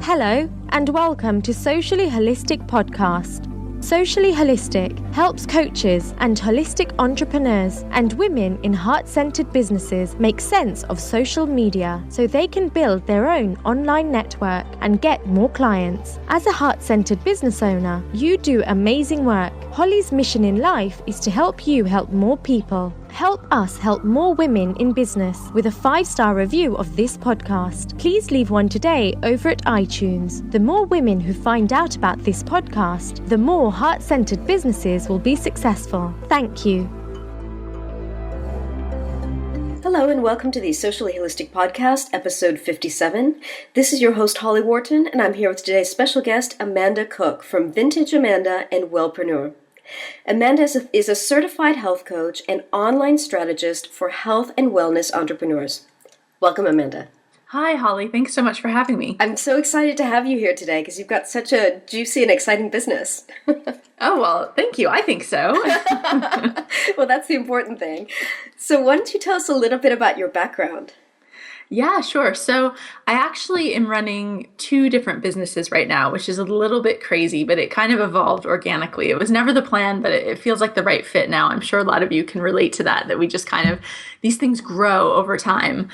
Hello, and welcome to Socially Holistic Podcast. Socially Holistic helps coaches and holistic entrepreneurs and women in heart-centered businesses make sense of social media so they can build their own online network and get more clients. As a heart-centered business owner, you do amazing work. Holly's mission in life is to help you help more people. Help us help more women in business with a 5-star review of this podcast. Please leave one today over at iTunes. The more women who find out about this podcast, the more heart-centered businesses will be successful. Thank you. Hello and welcome to the Socially Holistic Podcast, episode 57. This is your host, Holly Wharton, and I'm here with today's special guest, Amanda Cook from Vintage Amanda and Wellpreneur. Amanda is a certified health coach and online strategist for health and wellness entrepreneurs. Welcome, Amanda. Hi, Holly. Thanks so much for having me. I'm so excited to have you here today because you've got such a juicy and exciting business. Oh, well, thank you. I think so. Well, that's the important thing. So why don't you tell us a little bit about your background? Yeah, sure. So I actually am running 2 different businesses right now, which is a little bit crazy, but it kind of evolved organically. It was never the plan, but it feels like the right fit now. I'm sure a lot of you can relate to that we just kind of, these things grow over time.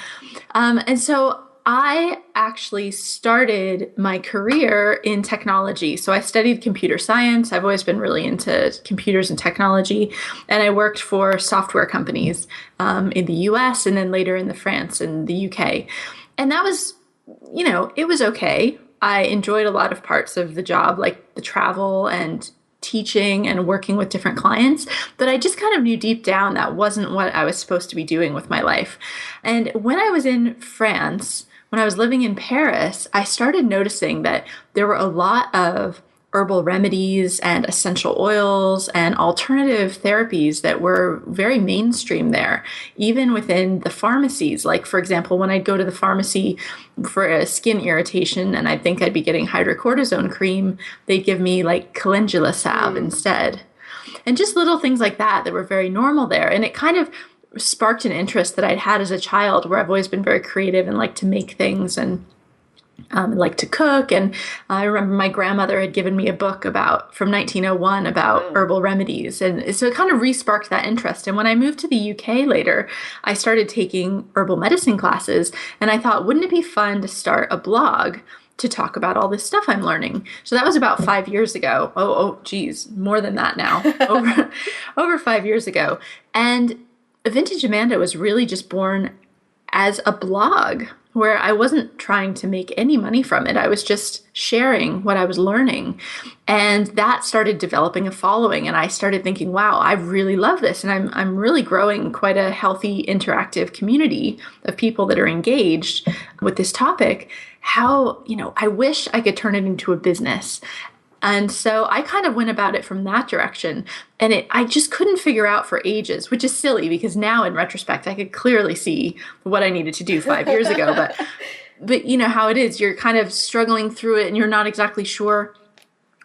And so I actually started my career in technology. So I studied computer science. I've always been really into computers and technology. And I worked for software companies in the US and then later in France and the UK. And that was, it was okay. I enjoyed a lot of parts of the job, like the travel and teaching and working with different clients, but I just kind of knew deep down that wasn't what I was supposed to be doing with my life. And when I was in France, when I was living in Paris, I started noticing that there were a lot of herbal remedies and essential oils and alternative therapies that were very mainstream there, even within the pharmacies. Like, for example, when I'd go to the pharmacy for a skin irritation and I think I'd be getting hydrocortisone cream, they'd give me like calendula salve instead. And just little things like that were very normal there. And it kind of sparked an interest that I'd had as a child where I've always been very creative and like to make things and like to cook. And I remember my grandmother had given me a book from 1901 about herbal remedies. And so it kind of re-sparked that interest. And when I moved to the UK later, I started taking herbal medicine classes. And I thought, wouldn't it be fun to start a blog to talk about all this stuff I'm learning? So that was about 5 years ago. Geez, more than that now. over 5 years ago. And Vintage Amanda was really just born as a blog where I wasn't trying to make any money from it. I was just sharing what I was learning. And that started developing a following. And I started thinking, wow, I really love this. And I'm really growing quite a healthy, interactive community of people that are engaged with this topic. How, I wish I could turn it into a business. And so I kind of went about it from that direction. And I just couldn't figure out for ages, which is silly because now in retrospect, I could clearly see what I needed to do 5 years ago. But you know how it is. You're kind of struggling through it and you're not exactly sure.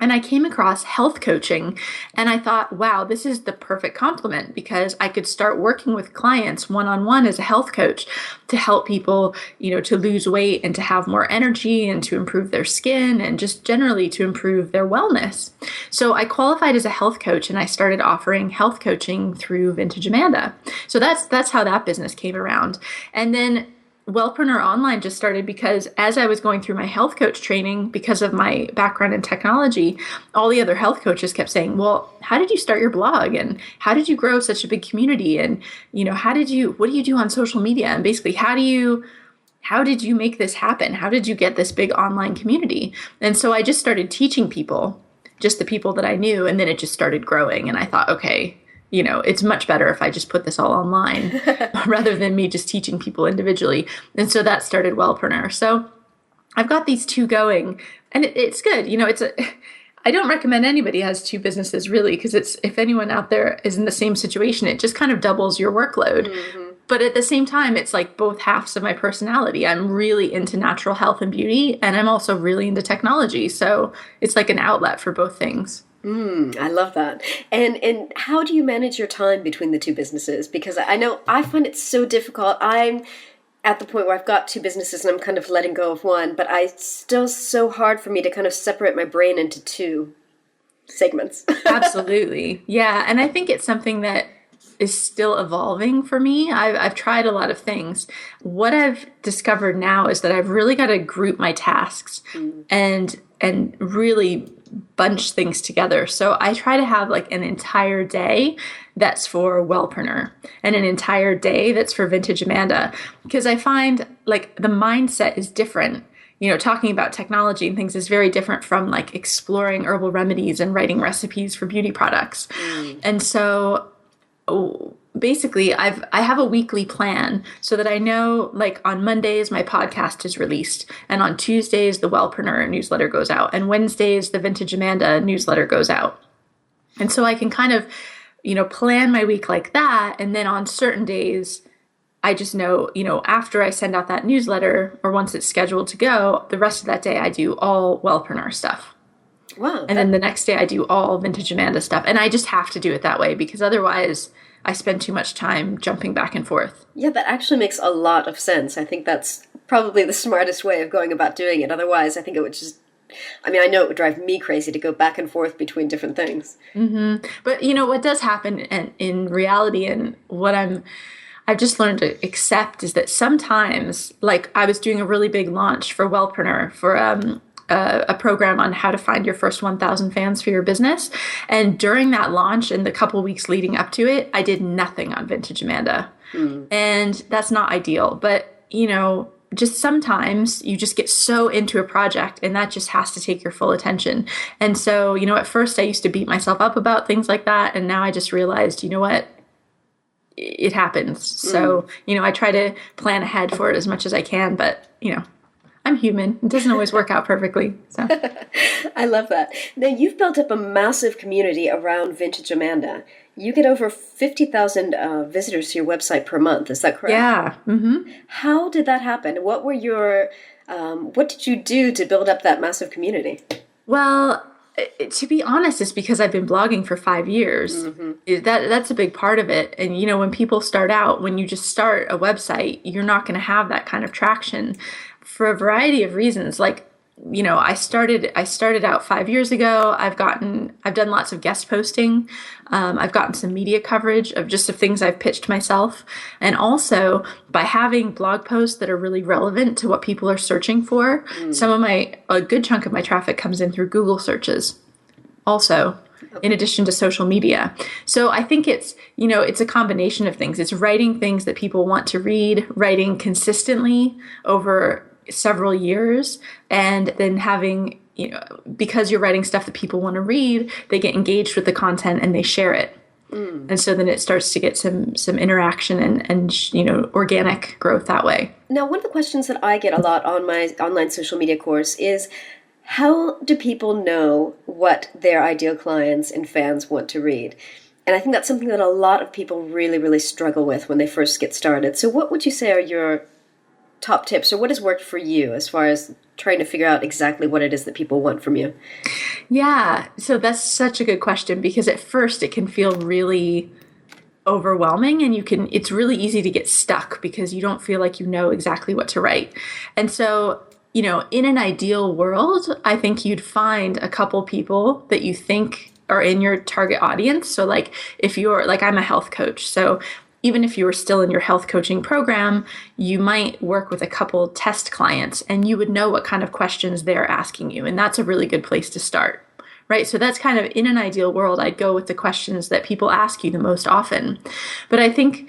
And I came across health coaching and I thought, wow, this is the perfect complement because I could start working with clients one-on-one as a health coach to help people, to lose weight and to have more energy and to improve their skin and just generally to improve their wellness. So I qualified as a health coach and I started offering health coaching through Vintage Amanda. So that's how that business came around. And then Wellpreneur Online just started because as I was going through my health coach training, because of my background in technology, all the other health coaches kept saying, well, how did you start your blog? And how did you grow such a big community? And, what do you do on social media? And basically, how did you make this happen? How did you get this big online community? And so I just started teaching people, just the people that I knew. And then it just started growing. And I thought, okay, it's much better if I just put this all online rather than me just teaching people individually. And so that started Wellpreneur. So I've got these 2 going and it's good. I don't recommend anybody has 2 businesses really, because if anyone out there is in the same situation, it just kind of doubles your workload. Mm-hmm. But at the same time, it's like both halves of my personality. I'm really into natural health and beauty, and I'm also really into technology. So it's like an outlet for both things. I love that. And how do you manage your time between the 2 businesses? Because I know I find it so difficult. I'm at the point where I've got two businesses and I'm kind of letting go of one, but it's still so hard for me to kind of separate my brain into two segments. Absolutely. Yeah. And I think it's something that is still evolving for me. I've tried a lot of things. What I've discovered now is that I've really got to group my tasks and really bunch things together. So I try to have like an entire day that's for Wellpreneur and an entire day that's for Vintage Amanda, because I find like the mindset is different. You know, talking about technology and things is very different from like exploring herbal remedies and writing recipes for beauty products. And so basically I have a weekly plan so that I know like on Mondays my podcast is released, and on Tuesdays the Wellpreneur newsletter goes out, and Wednesdays the Vintage Amanda newsletter goes out. And so I can kind of, you know, plan my week like that. And then on certain days I just know, you know, after I send out that newsletter or once it's scheduled to go, the rest of that day I do all Wellpreneur stuff. Wow. And then the next day I do all Vintage Amanda stuff. And I just have to do it that way because otherwise I spend too much time jumping back and forth. Yeah, that actually makes a lot of sense. I think that's probably the smartest way of going about doing it. Otherwise, I think it would just, I mean, I know it would drive me crazy to go back and forth between different things. But, you know, what does happen in reality, and what I've just learned to accept, is that sometimes, like I was doing a really big launch for Wellpreneur for a program on how to find your first 1,000 fans for your business. And during that launch and the couple weeks leading up to it, I did nothing on Vintage Amanda. And that's not ideal. But, you know, just sometimes you just get so into a project and that just has to take your full attention. And so, you know, at first I used to beat myself up about things like that. And now I just realized, you know what? It happens. So, you know, I try to plan ahead for it as much as I can, but, you know, I'm human. It doesn't always work out perfectly. So I love that. Now, you've built up a massive community around Vintage Amanda. You get over 50,000 visitors to your website per month. Is that correct? Yeah. How did that happen? What were your, what did you do to build up that massive community? Well, to be honest, it's because I've been blogging for 5 years. That's a big part of it. And, you know, when people start out, when you just start a website, you're not going to have that kind of traction for a variety of reasons. Like, you know, I started out 5 years ago. I've done lots of guest posting. I've gotten some media coverage of things I've pitched myself. And also by having blog posts that are really relevant to what people are searching for, a good chunk of my traffic comes in through Google searches also, in addition to social media. So I think it's, you know, it's a combination of things. It's writing things that people want to read, writing consistently over several years, and then having, you know, because you're writing stuff that people want to read, they get engaged with the content and they share it. And so then it starts to get some interaction and you know, organic growth that way. Now, one of the questions that I get a lot on my online social media course is, how do people know what their ideal clients and fans want to read? And I think that's something that a lot of people really, really struggle with when they first get started. So what would you say are your top tips, or what has worked for you as far as trying to figure out exactly what it is that people want from you? Yeah, so that's such a good question, because at first it can feel really overwhelming, and it's really easy to get stuck because you don't feel like you know exactly what to write. And so, you know, in an ideal world, I think you'd find a couple people that you think are in your target audience. So like if you're like, I'm a health coach, so even if you were still in your health coaching program, you might work with a couple test clients and you would know what kind of questions they're asking you. And that's a really good place to start, right? So that's kind of, in an ideal world, I'd go with the questions that people ask you the most often. But I think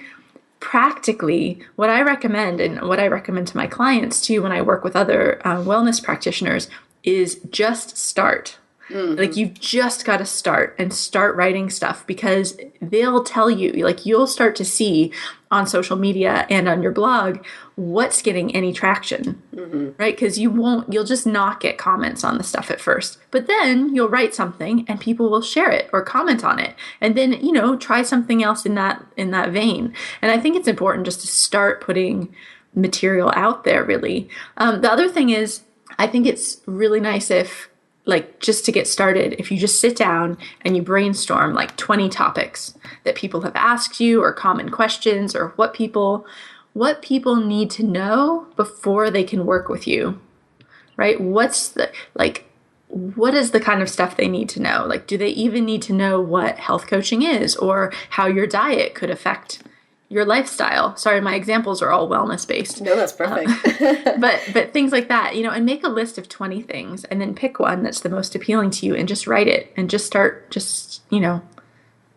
practically what I recommend, and what I recommend to my clients too when I work with other wellness practitioners, is just start. Like, you've just got to start writing stuff, because they'll tell you, like, you'll start to see on social media and on your blog what's getting any traction, right? Because you'll just not get comments on the stuff at first, but then you'll write something and people will share it or comment on it. And then, you know, try something else in that vein. And I think it's important just to start putting material out there, really. The other thing is, I think it's really nice if, like, just to get started, if you just sit down and you brainstorm like 20 topics that people have asked you, or common questions, or what people what people need to know before they can work with you, right? What is the kind of stuff they need to know? Like, do they even need to know what health coaching is or how your diet could affect your lifestyle? Sorry, my examples are all wellness based. No, that's perfect. But things like that, and make a list of 20 things and then pick one that's the most appealing to you and just write it and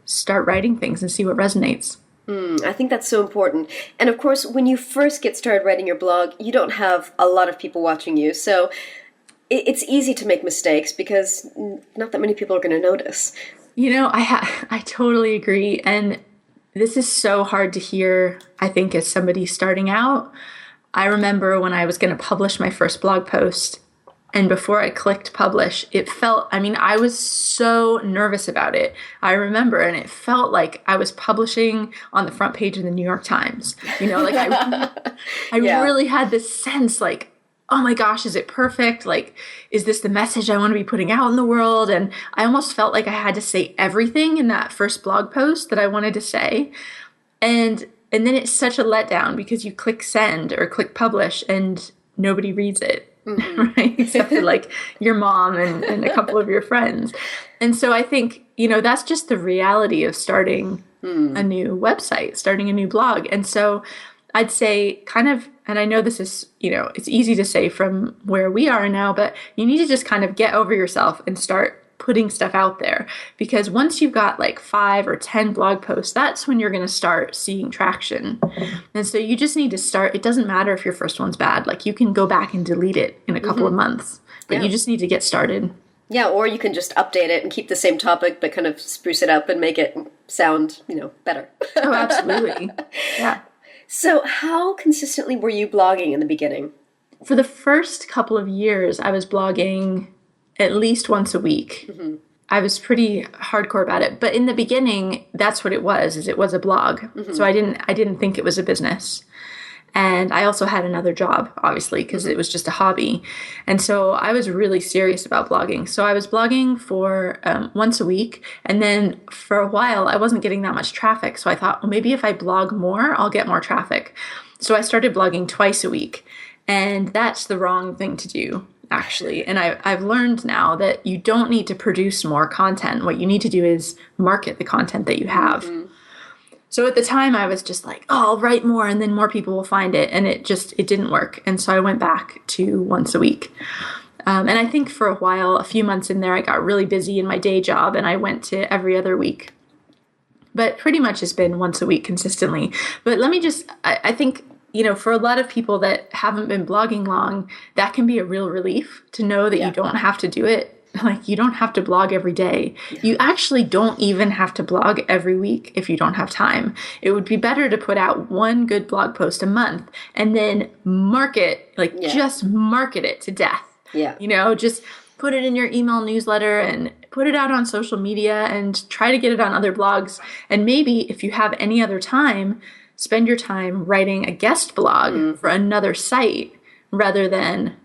start writing things and see what resonates. I think that's so important. And of course, when you first get started writing your blog, you don't have a lot of people watching you. So it's easy to make mistakes because not that many people are going to notice. I totally agree. And this is so hard to hear, I think, as somebody starting out. I remember when I was going to publish my first blog post, and before I clicked publish, I was so nervous about it. I remember, and it felt like I was publishing on the front page of the New York Times. I really had this sense like, oh my gosh, is it perfect? Like, is this the message I want to be putting out in the world? And I almost felt like I had to say everything in that first blog post that I wanted to say. And then it's such a letdown because you click send or click publish and nobody reads it, right? Except for like your mom and a couple of your friends. And so I think, that's just the reality of starting a new website, starting a new blog. And so I'd say and I know this is, it's easy to say from where we are now, but you need to just kind of get over yourself and start putting stuff out there. Because once you've got like 5 or 10 blog posts, that's when you're going to start seeing traction. And so you just need to start. It doesn't matter if your first one's bad. Like, you can go back and delete it in a couple of months, but you just need to get started. Yeah, or you can just update it and keep the same topic, but kind of spruce it up and make it sound, better. Oh, absolutely. Yeah. So how consistently were you blogging in the beginning? For the first couple of years, I was blogging at least once a week. I was pretty hardcore about it. But in the beginning, that's what it was a blog. So I didn't think it was a business. And I also had another job, obviously, because it was just a hobby. And so I was really serious about blogging. So I was blogging for once a week. And then for a while, I wasn't getting that much traffic. So I thought, well, maybe if I blog more, I'll get more traffic. So I started blogging twice a week. And that's the wrong thing to do, actually. And I've learned now that you don't need to produce more content. What you need to do is market the content that you have. So at the time I was just like, oh, I'll write more and then more people will find it. And it didn't work. And so I went back to once a week. And I think for a while, a few months in there, I got really busy in my day job and I went to every other week. But pretty much it's been once a week consistently. But I think, for a lot of people that haven't been blogging long, that can be a real relief to know that you don't have to do it. Like, you don't have to blog every day. You actually don't even have to blog every week if you don't have time. It would be better to put out one good blog post a month and then just market it to death. Yeah. Just put it in your email newsletter and put it out on social media and try to get it on other blogs. And maybe if you have any other time, spend your time writing a guest blog for another site rather than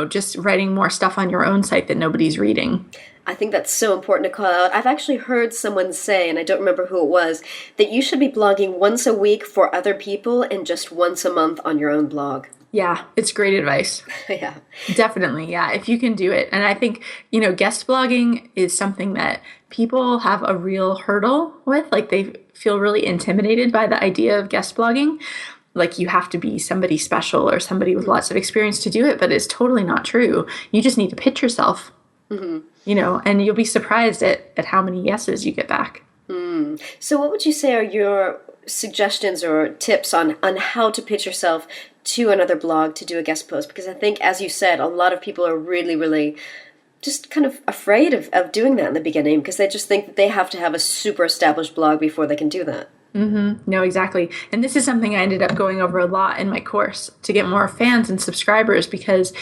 just writing more stuff on your own site that nobody's reading. I think that's so important to call out. I've actually heard someone say, and I don't remember who it was, that you should be blogging once a week for other people and just once a month on your own blog. Yeah, it's great advice. Yeah. Definitely, yeah, if you can do it. And I think, guest blogging is something that people have a real hurdle with. Like, they feel really intimidated by the idea of guest blogging. Like, you have to be somebody special or somebody with lots of experience to do it, but it's totally not true. You just need to pitch yourself, and you'll be surprised at how many yeses you get back. So what would you say are your suggestions or tips on how to pitch yourself to another blog to do a guest post? Because I think, as you said, a lot of people are really, really just kind of afraid of doing that in the beginning because they just think that they have to have a super established blog before they can do that. No, exactly. And this is something I ended up going over a lot in my course to get more fans and subscribers, because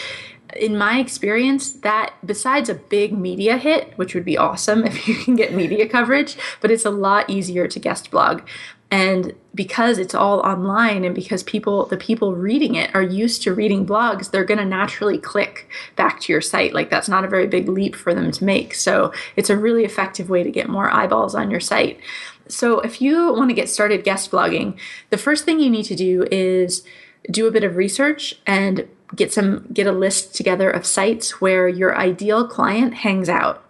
in my experience, that besides a big media hit, which would be awesome if you can get media coverage, but it's a lot easier to guest blog. And because it's all online and because the people reading it are used to reading blogs, they're going to naturally click back to your site. Like, that's not a very big leap for them to make. So it's a really effective way to get more eyeballs on your site. So if you want to get started guest blogging, the first thing you need to do is do a bit of research and get a list together of sites where your ideal client hangs out.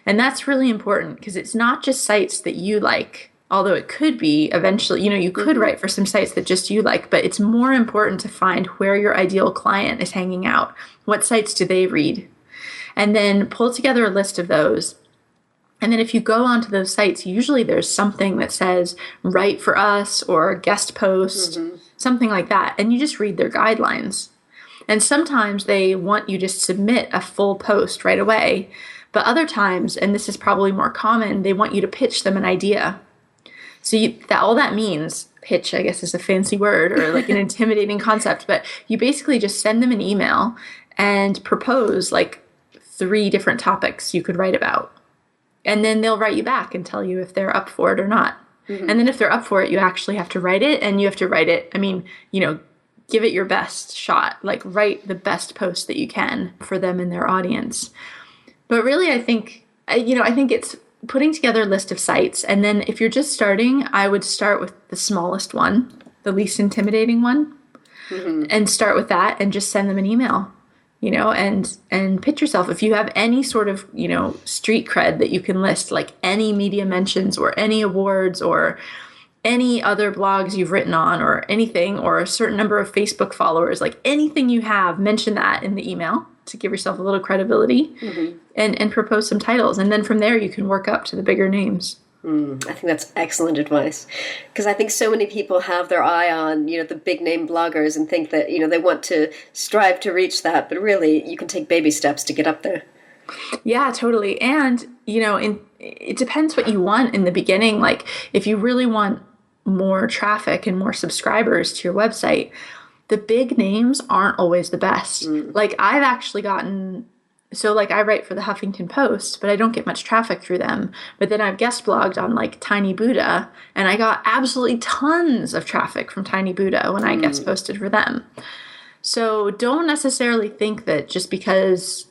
And that's really important because it's not just sites that you like, although it could be eventually, you could write for some sites that just you like, but it's more important to find where your ideal client is hanging out. What sites do they read? And then pull together a list of those. And then if you go onto those sites, usually there's something that says write for us or guest post, something like that. And you just read their guidelines. And sometimes they want you to submit a full post right away. But other times, and this is probably more common, they want you to pitch them an idea. So all that means, pitch, I guess is a fancy word or like an intimidating concept, but you basically just send them an email and propose like 3 different topics you could write about. And then they'll write you back and tell you if they're up for it or not. And then if they're up for it, you actually have to write it, and you have to write it, give it your best shot, like write the best post that you can for them and their audience. But really, I think it's putting together a list of sites. And then if you're just starting, I would start with the smallest one, the least intimidating one, and start with that and just send them an email, and pitch yourself. If you have any sort of, street cred that you can list, like any media mentions or any awards or any other blogs you've written on or anything, or a certain number of Facebook followers, like anything you have, mention that in the email to give yourself a little credibility and propose some titles. And then from there, you can work up to the bigger names. I think that's excellent advice, because I think so many people have their eye on, the big name bloggers and think that, they want to strive to reach that. But really, you can take baby steps to get up there. Yeah, totally. And, it depends what you want in the beginning. Like if you really want more traffic and more subscribers to your website, the big names aren't always the best. Like I've actually gotten, I write for the Huffington Post, but I don't get much traffic through them. But then I've guest blogged on like TinyBuddha, and I got absolutely tons of traffic from TinyBuddha when I guest posted for them. So don't necessarily think that just because,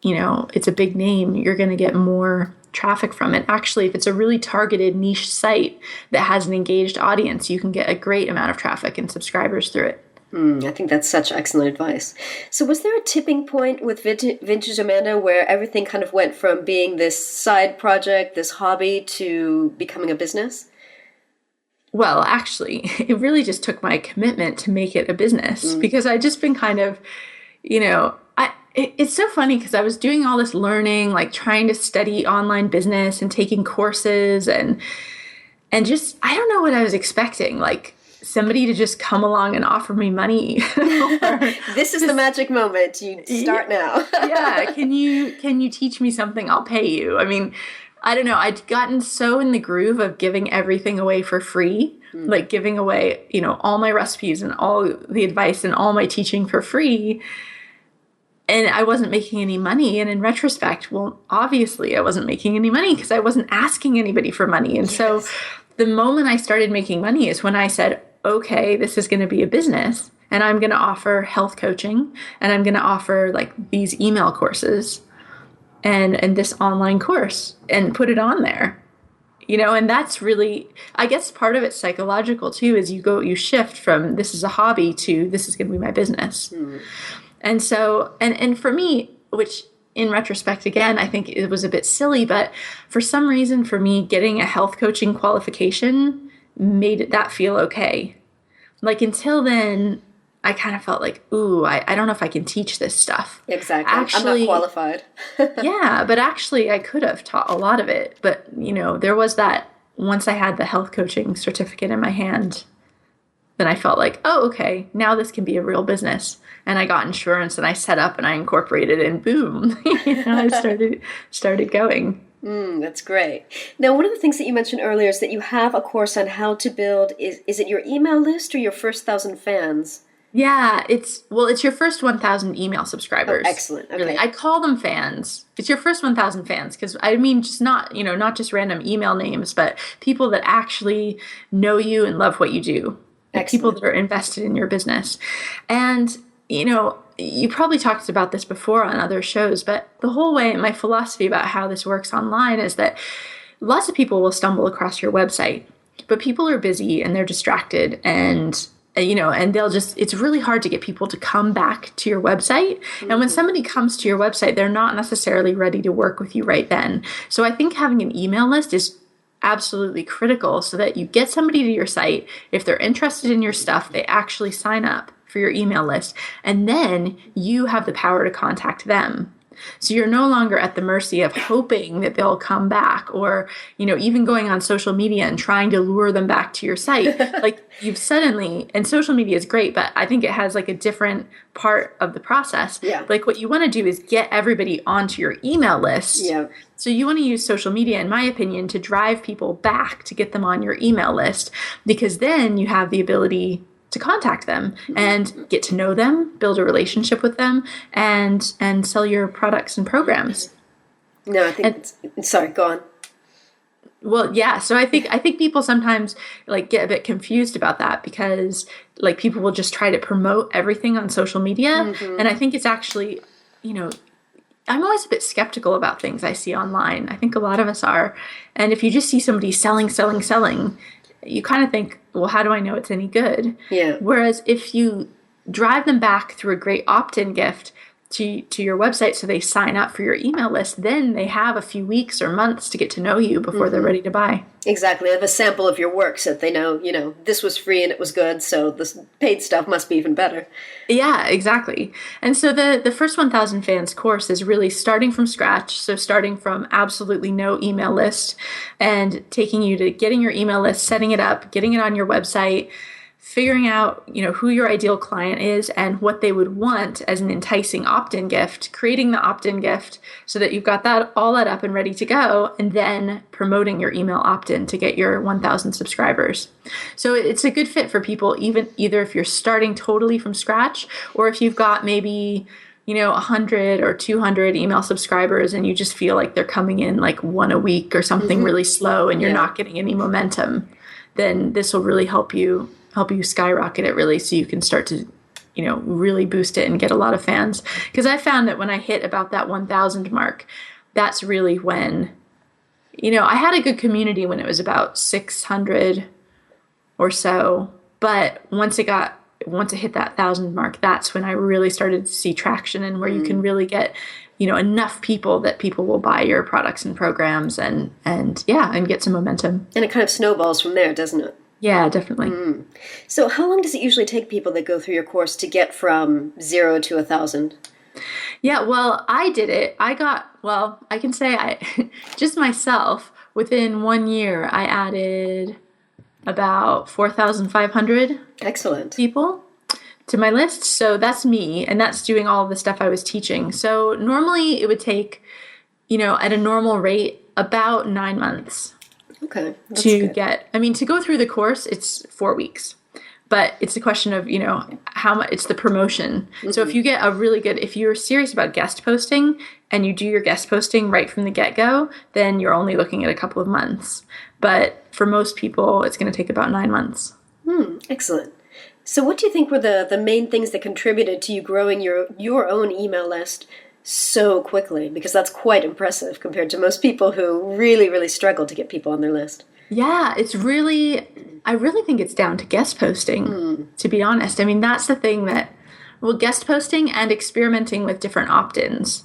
it's a big name, you're going to get more traffic from it. Actually, if it's a really targeted niche site that has an engaged audience, you can get a great amount of traffic and subscribers through it. I think that's such excellent advice. So was there a tipping point with Vintage Amanda where everything kind of went from being this side project, this hobby, to becoming a business? Well, actually, it really just took my commitment to make it a business, because I'd just been kind of, it's so funny because I was doing all this learning, like trying to study online business and taking courses and just, I don't know what I was expecting, like somebody to just come along and offer me money. This is the magic moment. You start now. Yeah. Can you teach me something? I'll pay you. I mean, I don't know. I'd gotten so in the groove of giving everything away for free, like giving away, all my recipes and all the advice and all my teaching for free. And I wasn't making any money. And in retrospect, well, obviously I wasn't making any money because I wasn't asking anybody for money. And so the moment I started making money is when I said, okay, this is going to be a business, and I'm going to offer health coaching, and I'm going to offer like these email courses and this online course and put it on there, and that's really, I guess part of it's psychological too, is you shift from this is a hobby to this is going to be my business. And so, and for me, which in retrospect, again, I think it was a bit silly, but for some reason for me, getting a health coaching qualification made that feel okay. Like until then, I kind of felt like, ooh, I don't know if I can teach this stuff. Exactly. Actually, I'm not qualified. Yeah, but actually I could have taught a lot of it. But, there was that, once I had the health coaching certificate in my hand, then I felt like, oh, okay, now this can be a real business. And I got insurance and I set up and I incorporated and boom, I started going. That's great. Now, one of the things that you mentioned earlier is that you have a course on how to build, is it your email list or your first 1,000 fans? Yeah, it's your first 1,000 email subscribers. Oh, excellent. Okay. Really. I call them fans. It's your first 1,000 fans because I mean, just not just random email names, but people that actually know you and love what you do. People that are invested in your business. And, you probably talked about this before on other shows, but the whole way, my philosophy about how this works online is that lots of people will stumble across your website, but people are busy and they're distracted, and and it's really hard to get people to come back to your website. And when somebody comes to your website, they're not necessarily ready to work with you right then. So I think having an email list is absolutely critical so that you get somebody to your site. If they're interested in your stuff, they actually sign up for your email list, and then you have the power to contact them. So you're no longer at the mercy of hoping that they'll come back, or, even going on social media and trying to lure them back to your site. Like, you've suddenly, and social media is great, but I think it has like a different part of the process. Yeah. Like, what you want to do is get everybody onto your email list. Yeah. So you want to use social media, in my opinion, to drive people back, to get them on your email list, because then you have the ability to contact them and get to know them, build a relationship with them, and sell your products and programs. No, I think sorry, go on. Well, yeah. So I think people sometimes like get a bit confused about that, because like people will just try to promote everything on social media. And I think it's actually, I'm always a bit skeptical about things I see online. I think a lot of us are. And if you just see somebody selling, you kind of think, well, how do I know it's any good? Yeah. Whereas if you drive them back through a great opt-in gift to your website, so they sign up for your email list, then they have a few weeks or months to get to know you before they're ready to buy. Exactly. They have a sample of your work so that they know, this was free and it was good, so this paid stuff must be even better. Yeah, exactly. And so the first 1,000 fans course is really starting from scratch. So starting from absolutely no email list and taking you to getting your email list, setting it up, getting it on your website, figuring out, who your ideal client is and what they would want as an enticing opt-in gift, creating the opt-in gift so that you've got that all up and ready to go, and then promoting your email opt-in to get your 1,000 subscribers. So it's a good fit for people, either if you're starting totally from scratch, or if you've got maybe 100 or 200 email subscribers and you just feel like they're coming in like one a week or something really slow and you're not getting any momentum, then this will really help you skyrocket it, really, so you can start to, really boost it and get a lot of fans. Because I found that when I hit about that 1,000 mark, that's really when, I had a good community when it was about 600 or so. But once it hit that 1,000 mark, that's when I really started to see traction, and where you can really get, enough people that people will buy your products and programs and get some momentum. And it kind of snowballs from there, doesn't it? Yeah, definitely. So how long does it usually take people that go through your course to get from 0 to 1,000? Yeah, well, I did it. I can say just myself, within 1 year, I added about 4,500 Excellent people to my list. So that's me, and that's doing all of the stuff I was teaching. So normally it would take, at a normal rate, about 9 months. Okay. To go through the course, it's 4 weeks, but it's a question of, how much, it's the promotion. So if you get if you're serious about guest posting and you do your guest posting right from the get-go, then you're only looking at a couple of months. But for most people, it's going to take about 9 months. Excellent. So what do you think were the main things that contributed to you growing your own email list so quickly? Because that's quite impressive compared to most people who really, really struggle to get people on their list. Yeah, I really think it's down to guest posting, to be honest. I mean, that's the thing guest posting and experimenting with different opt-ins.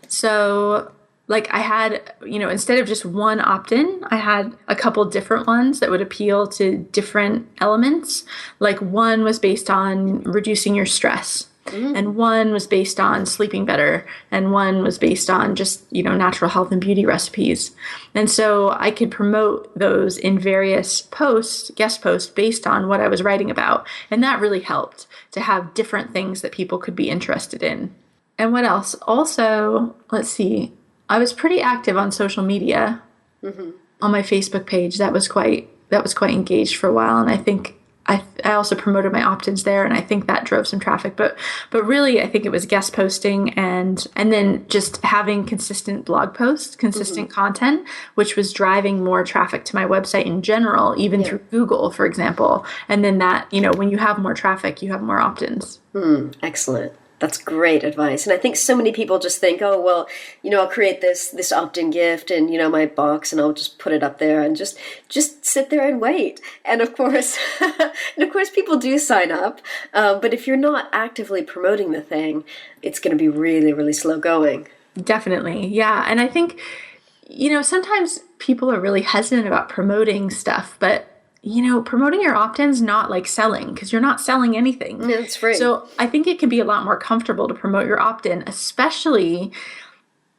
So, like, I had, instead of just one opt-in, I had a couple different ones that would appeal to different elements. Like, one was based on reducing your stress. And one was based on sleeping better, and one was based on just, natural health and beauty recipes. And so I could promote those in various guest posts based on what I was writing about. And that really helped to have different things that people could be interested in. And what else? Also, let's see, I was pretty active on social media, on my Facebook page. That was quite engaged for a while. And I think I also promoted my opt-ins there, and I think that drove some traffic. But really, I think it was guest posting and then just having consistent blog posts, consistent content, which was driving more traffic to my website in general, even through Google, for example. And then that, when you have more traffic, you have more opt-ins. Excellent. That's great advice. And I think so many people just think, oh, well, I'll create this opt-in gift and, my box, and I'll just put it up there and just sit there and wait. And of course, people do sign up. But if you're not actively promoting the thing, it's going to be really, really slow going. Definitely. Yeah. And I think, sometimes people are really hesitant about promoting stuff, but promoting your opt-in's not like selling, because you're not selling anything. Yeah, it's free. So I think it can be a lot more comfortable to promote your opt-in, especially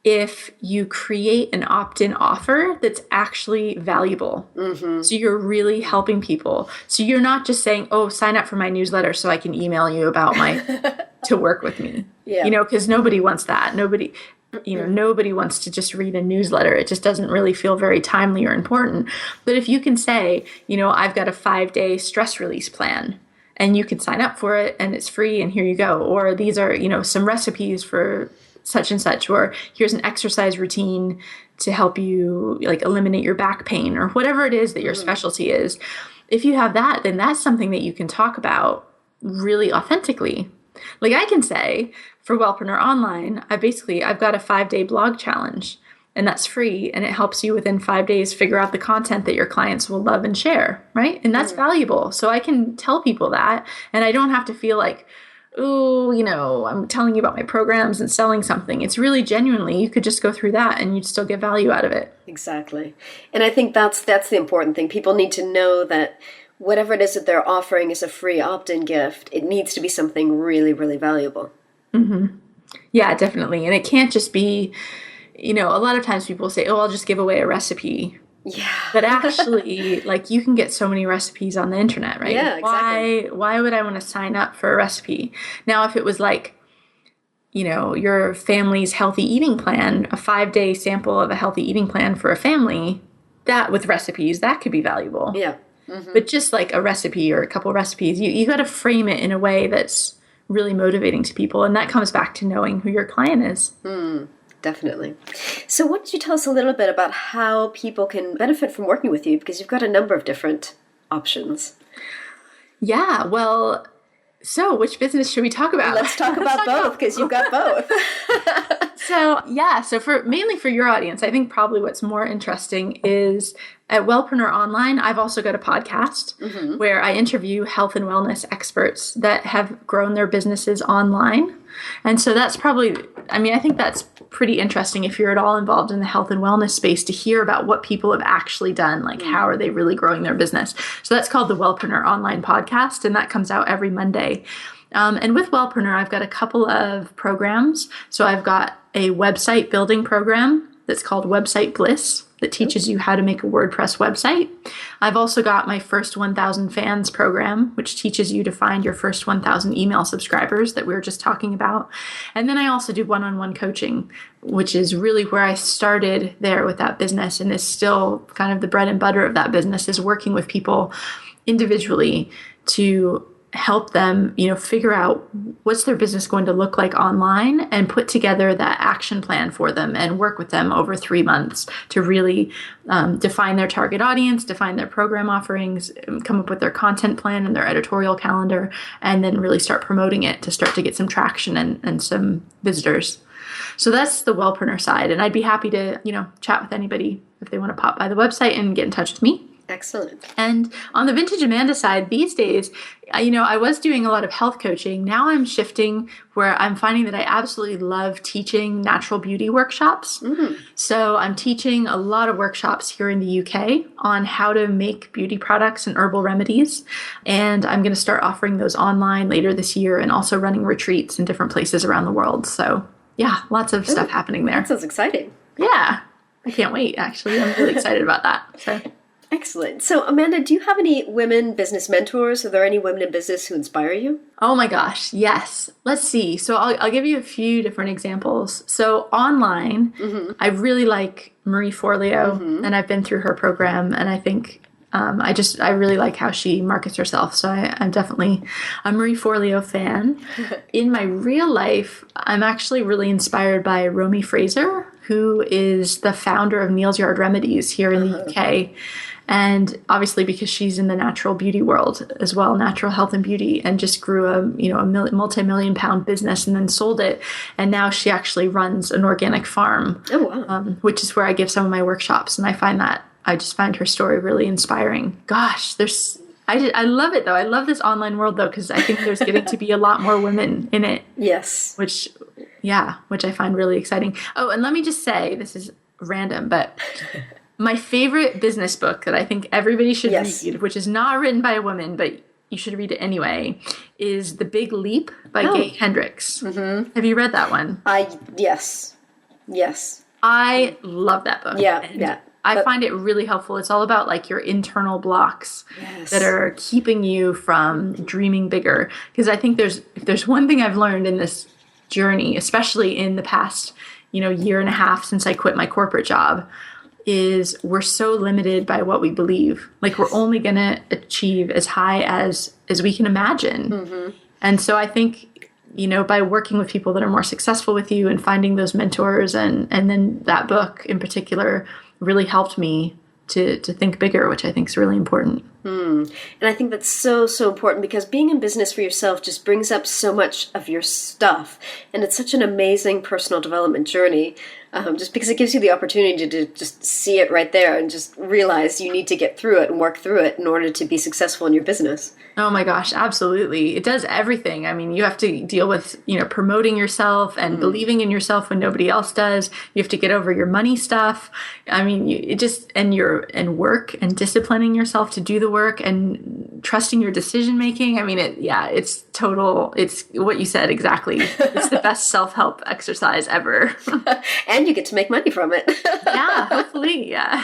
if you create an opt-in offer that's actually valuable. Mm-hmm. So you're really helping people. So you're not just saying, oh, sign up for my newsletter so I can email you about to work with me. Yeah. Because nobody wants that. Nobody wants to just read a newsletter. It just doesn't really feel very timely or important. But if you can say, I've got a 5-day stress release plan, and you can sign up for it and it's free and here you go. Or these are, some recipes for such and such, or here's an exercise routine to help you like eliminate your back pain, or whatever it is that your specialty is. If you have that, then that's something that you can talk about really authentically. Like I can say, for Wellpreneur Online, I've got a 5-day blog challenge, and that's free, and it helps you within 5 days figure out the content that your clients will love and share, right? And that's valuable. So I can tell people that, and I don't have to feel like, ooh, I'm telling you about my programs and selling something. It's really genuinely, you could just go through that and you'd still get value out of it. Exactly. And I think that's the important thing. People need to know that whatever it is that they're offering as a free opt-in gift, it needs to be something really, really valuable. Mm-hmm. Yeah, definitely. And it can't just be, a lot of times people say, oh, I'll just give away a recipe. Yeah. But actually, like, you can get so many recipes on the internet, right? Yeah, exactly. Why would I want to sign up for a recipe? Now, if it was like, your family's healthy eating plan, a 5-day sample of a healthy eating plan for a family, that with recipes, that could be valuable. Yeah. Mm-hmm. But just like a recipe or a couple recipes, you got to frame it in a way that's really motivating to people. And that comes back to knowing who your client is. Definitely. So why don't you tell us a little bit about how people can benefit from working with you? Because you've got a number of different options. Yeah, well, so which business should we talk about? Let's talk about both, because you've got both. So mainly for your audience, I think probably what's more interesting is at Wellpreneur Online, I've also got a podcast where I interview health and wellness experts that have grown their businesses online. And so that's probably, I think that's pretty interesting if you're at all involved in the health and wellness space to hear about what people have actually done, like how are they really growing their business. So that's called the Wellpreneur Online podcast, and that comes out every Monday. And with Wellpreneur, I've got a couple of programs. So I've got a website building program that's called Website Bliss that teaches you how to make a WordPress website. I've also got my first 1,000 fans program, which teaches you to find your first 1,000 email subscribers that we were just talking about. And then I also do one-on-one coaching, which is really where I started there with that business and is still kind of the bread and butter of that business, is working with people individually to help them, figure out what's their business going to look like online and put together that action plan for them and work with them over 3 months to really define their target audience, define their program offerings, come up with their content plan and their editorial calendar, and then really start promoting it to start to get some traction and some visitors. So that's the Wellpreneur side. And I'd be happy to, chat with anybody if they want to pop by the website and get in touch with me. Excellent. And on the Vintage Amanda side, these days, I was doing a lot of health coaching. Now I'm shifting where I'm finding that I absolutely love teaching natural beauty workshops. So I'm teaching a lot of workshops here in the UK on how to make beauty products and herbal remedies. And I'm going to start offering those online later this year and also running retreats in different places around the world. So yeah, lots of stuff happening there. That sounds exciting. Yeah, I can't wait, actually. I'm really excited about that. So. Excellent. So, Amanda, do you have any women business mentors? Are there any women in business who inspire you? Oh my gosh, yes. Let's see. So I'll give you a few different examples. So online, I really like Marie Forleo, and I've been through her program, and I think I really like how she markets herself. So I'm definitely a Marie Forleo fan. In my real life, I'm actually really inspired by Romy Fraser, who is the founder of Neal's Yard Remedies here in the UK. And obviously because she's in the natural beauty world as well, natural health and beauty, and just grew a multi-million pound business and then sold it. And now she actually runs an organic farm, which is where I give some of my workshops. And I just find her story really inspiring. Gosh, I love it though. I love this online world though, because I think there's getting to be a lot more women in it. Yes. Which I find really exciting. Oh, and let me just say, this is random, but my favorite business book that I think everybody should read, which is not written by a woman, but you should read it anyway, is The Big Leap by Gay Hendricks. Mm-hmm. Have you read that one? Yes. I love that book. Yeah. I find it really helpful. It's all about like your internal blocks that are keeping you from dreaming bigger. Because I think if there's one thing I've learned in this journey, especially in the past, year and a half since I quit my corporate job, is we're so limited by what we believe. Like we're only going to achieve as high as we can imagine. Mm-hmm. And so I think, by working with people that are more successful with you and finding those mentors and then that book in particular really helped me to think bigger, which I think is really important. And I think that's so, so important because being in business for yourself just brings up so much of your stuff. And it's such an amazing personal development journey, just because it gives you the opportunity to just see it right there and just realize you need to get through it and work through it in order to be successful in your business. Oh my gosh, absolutely. It does everything. I mean, you have to deal with, promoting yourself and believing in yourself when nobody else does. You have to get over your money stuff. I mean, and work and disciplining yourself to do the work and trusting your decision making. I mean, it's what you said exactly. It's the best self-help exercise ever. And you get to make money from it. Yeah, hopefully, yeah.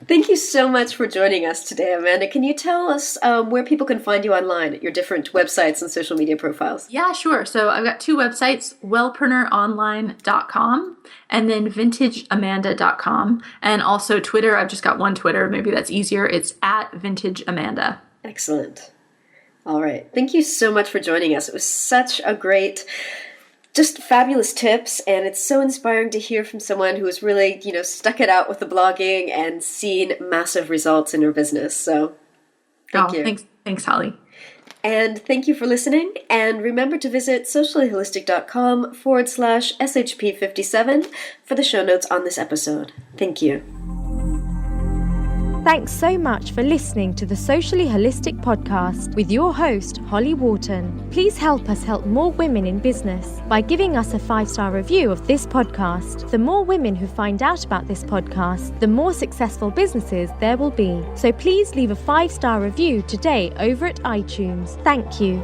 Thank you so much for joining us today, Amanda. Can you tell us where people can find you online at your different websites and social media profiles? Yeah, sure. So I've got two websites, wellpreneuronline.com and then vintageamanda.com. And also Twitter. I've just got one Twitter. Maybe that's easier. It's @vintageamanda. Excellent. All right. Thank you so much for joining us. It was such a great, just fabulous tips, and it's so inspiring to hear from someone who has really, stuck it out with the blogging and seen massive results in her business. So, thank you. Thanks, Holly. And thank you for listening. And remember to visit sociallyholistic.com/SHP57 for the show notes on this episode. Thank you. Thanks so much for listening to the Socially Holistic Podcast with your host, Holly Wharton. Please help us help more women in business by giving us a 5-star review of this podcast. The more women who find out about this podcast, the more successful businesses there will be. So please leave a 5-star review today over at iTunes. Thank you.